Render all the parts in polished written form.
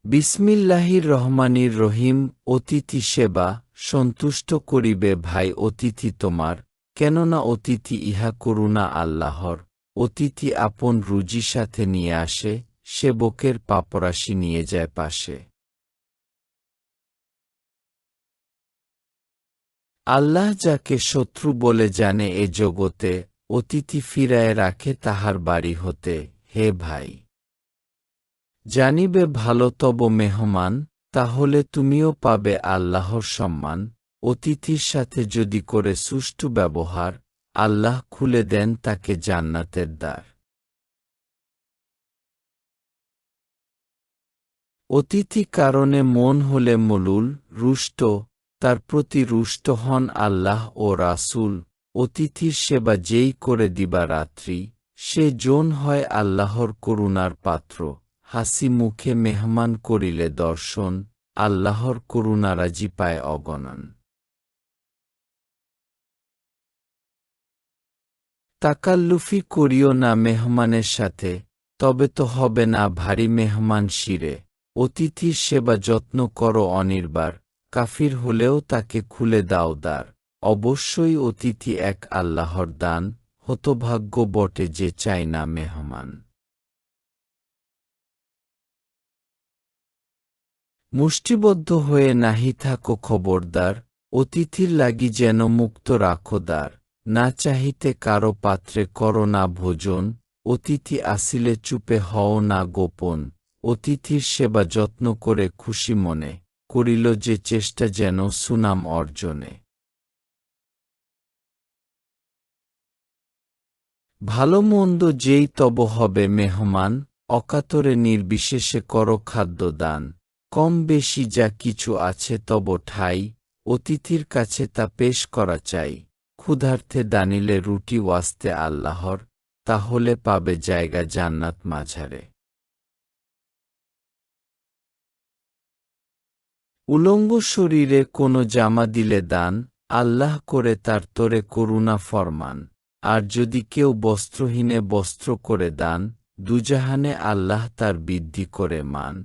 বিসমিল্লাহির রহমানির রহিম। অতিথি সেবা সন্তুষ্ট করিবে ভাই অতিথি তোমার, কেননা অতিথি ইহা করুণা আল্লাহর। অতিথি আপন রুজি সাথে নিয়ে আসে, সেবকের পাপরাশি নিয়ে যায় পাশে। আল্লাহ যাকে শত্রু বলে জানে এ জগতে, অতিথি ফিরায় রাখে তাহার বাড়ি হতে। হে ভাই, জানিবে ভালো তব মেহমান, তাহলে তুমিও পাবে আল্লাহর সম্মান। অতিথির সাথে যদি করে সুষ্ঠু ব্যবহার, আল্লাহ খুলে দেন তাকে জান্নাতের দ্বার। অতিথি কারণে মন হলে মলুল, রুষ্ট, তার প্রতি রুষ্ট হন আল্লাহ ও রাসূল। অতিথির সেবা যেই করে দিবা রাত্রি, সে জন হয় আল্লাহর করুণার পাত্র। হাসি মুখে মেহমান করিলে দর্শন, আল্লাহর করুণারাজি পায় অগণন। তাকাল্লুফি করিও না মেহমানের সাথে, তবে তো হবে না ভারী মেহমান শিরে। অতিথির সেবা যত্ন করো অনির্বার, কাফির হলেও তাকে খুলে দাও দ্বার। অবশ্যই অতিথি এক আল্লাহর দান, হতভাগ্য বটে যে চায় না মেহমান। মুষ্টিবদ্ধ হয়ে নাহি থাকো খবরদার, অতিথির লাগি যেন মুক্ত রাখো দ্বার। না চাহিতে কারো পাত্রে করো না ভোজন, অতিথি আসিলে চুপে হও না গোপন। অতিথির সেবা যত্ন করে খুশি মনে, করিল যে চেষ্টা যেন সুনাম অর্জনে। ভালো মন্দ যেই তব হবে মেহমান, অকাতরে নির্বিশেষে করো খাদ্য দান। কম বেশি যা কিছু আছে তব ঠাই, অতিথির কাছে তা পেশ করা চাই। ক্ষুধার্থে দানিলে রুটি ওয়াস্তে আল্লাহর, তাহলে পাবে জায়গা জান্নাত মাঝারে। উলঙ্গ শরীরে কোনো জামা দিলে দান, আল্লাহ করে তার তোরে করুণা ফরমান। আর যদি কেউ বস্ত্রহীনে বস্ত্র করে দান, দুজাহানে আল্লাহ তার বৃদ্ধি করে মান।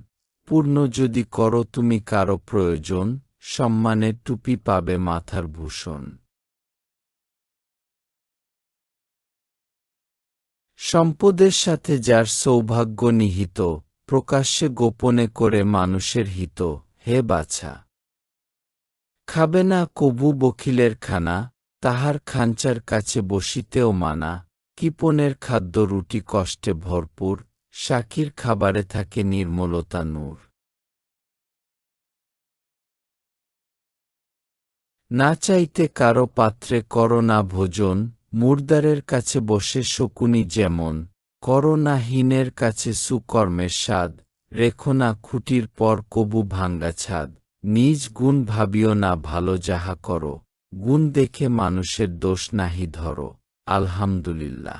পূর্ণ যদি করো তুমি কারো প্রয়োজন, সম্মানের টুপি পাবে মাথার ভূষণ। সম্পদের সাথে যার সৌভাগ্য নিহিত, প্রকাশ্যে গোপনে করে মানুষের হিত। হে বাছা, খাবে না কবু বখিলের খানা, তাহার খাঞ্চার কাছে বসিতেও মানা। কিপনের খাদ্য রুটি কষ্টে ভরপুর, সাকির খাবারে থাকে নির্মলতা নূর। না চাইতে কারো পাত্রে করো না ভোজন, মুর্দারের কাছে বসে শকুনি যেমন। করো না হীনের কাছে সুকর্মের স্বাদ, রেখো না খুঁটির পর কবু ভাঙ্গা ছাদ। নিজ গুণ ভাবিও না ভালো যাহা করো, গুণ দেখে মানুষের দোষ নাহি ধরো। আলহামদুলিল্লাহ।